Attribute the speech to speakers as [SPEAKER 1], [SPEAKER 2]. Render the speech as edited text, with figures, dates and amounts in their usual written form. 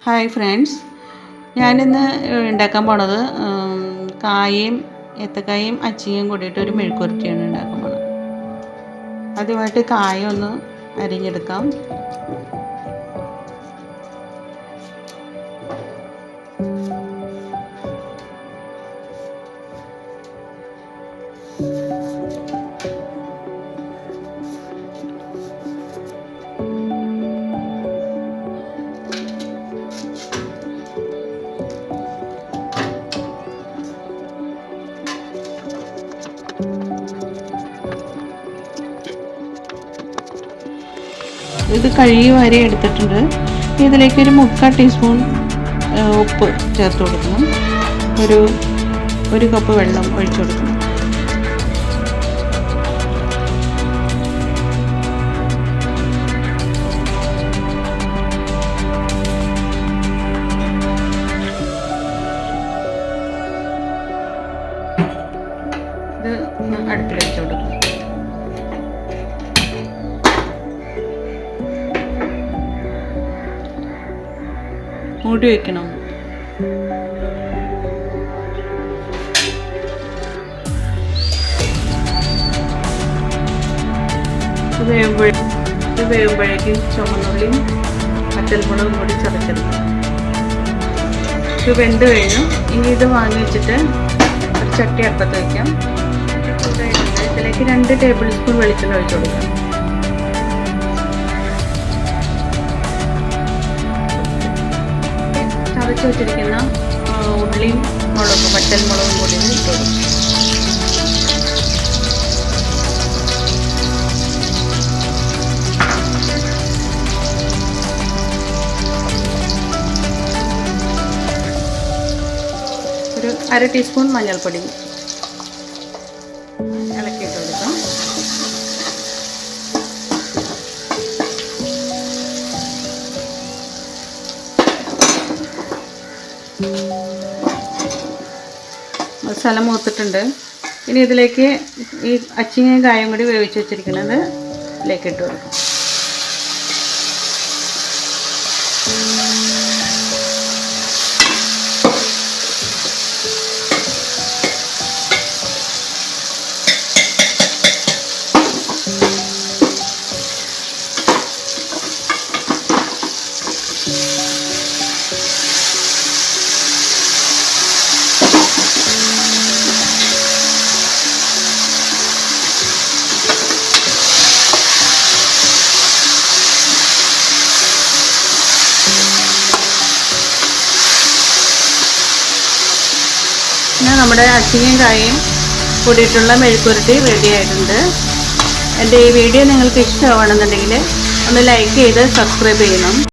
[SPEAKER 1] Hi friends, ഞാനിന്ന് ഉണ്ടാക്കാൻ പോണത് കായയും ഏത്തക്കായയും അച്ചിങ്ങയും കൂടിയിട്ട് ഒരു മെഴുക്കുവരട്ടിയാണ് ഉണ്ടാക്കാൻ പോണത്. ആദ്യമായിട്ട് കായ ഒന്ന് അരിഞ്ഞെടുക്കാം. ഇത് കഴുകി വാരി എടുത്തിട്ടുണ്ട്. ഇതിലേക്ക് ഒരു 3/4 ടീസ്പൂൺ ഉപ്പ് ചേർത്ത് കൊടുക്കണം. ഒരു കപ്പ് വെള്ളം ഒഴിച്ചു കൊടുക്കണം. ഇത് അടുപ്പിൽ വെച്ച് കൊടുക്കണം. മൂടി വയ്ക്കണം. ഇത് വേവുമ്പോഴേക്ക് ചുമന്നുള്ളിയും വറ്റൽമുളകും കൂടി ചതച്ചെടുക്കണം. ഇത് വെന്ത് കഴിഞ്ഞു. ഇനി ഇത് വാങ്ങി വെച്ചിട്ട് ഒരു ചട്ടി അടുപ്പത്ത് വയ്ക്കാം. ഇതിലേക്ക് 2 ടേബിൾ സ്പൂൺ വെളിച്ചെണ്ണ ഒഴിച്ചു കൊടുക്കാം. ചതച്ച് വെച്ചിരിക്കുന്ന ഉള്ളിയും മുളകും വറ്റൽമുളകും കൂടി ഇട്ട് കൊടുക്കും. ഒരു 1/2 ടീസ്പൂൺ മഞ്ഞൾപ്പൊടി ഇളക്കിയിട്ട് കൊടുക്കാം. മസാല മൂത്തിട്ടുണ്ട്. ഇനി ഇതിലേക്ക് ഈ അച്ചിങ്ങയും കായും കൂടി വേവിച്ച് വെച്ചിരിക്കുന്നത് ഇതിലേക്ക് ഇട്ട് കൊടുക്കും. നമ്മുടെ അച്ചിങ്ങയും കായയും കൂടിയിട്ടുള്ള മെഴുക്കുവരട്ടി റെഡി ആയിട്ടുണ്ട്. എൻ്റെ ഈ വീഡിയോ നിങ്ങൾക്ക് ഇഷ്ടമാണെന്നുണ്ടെങ്കിൽ ഒന്ന് ലൈക്ക് ചെയ്ത് സബ്സ്ക്രൈബ് ചെയ്യണം.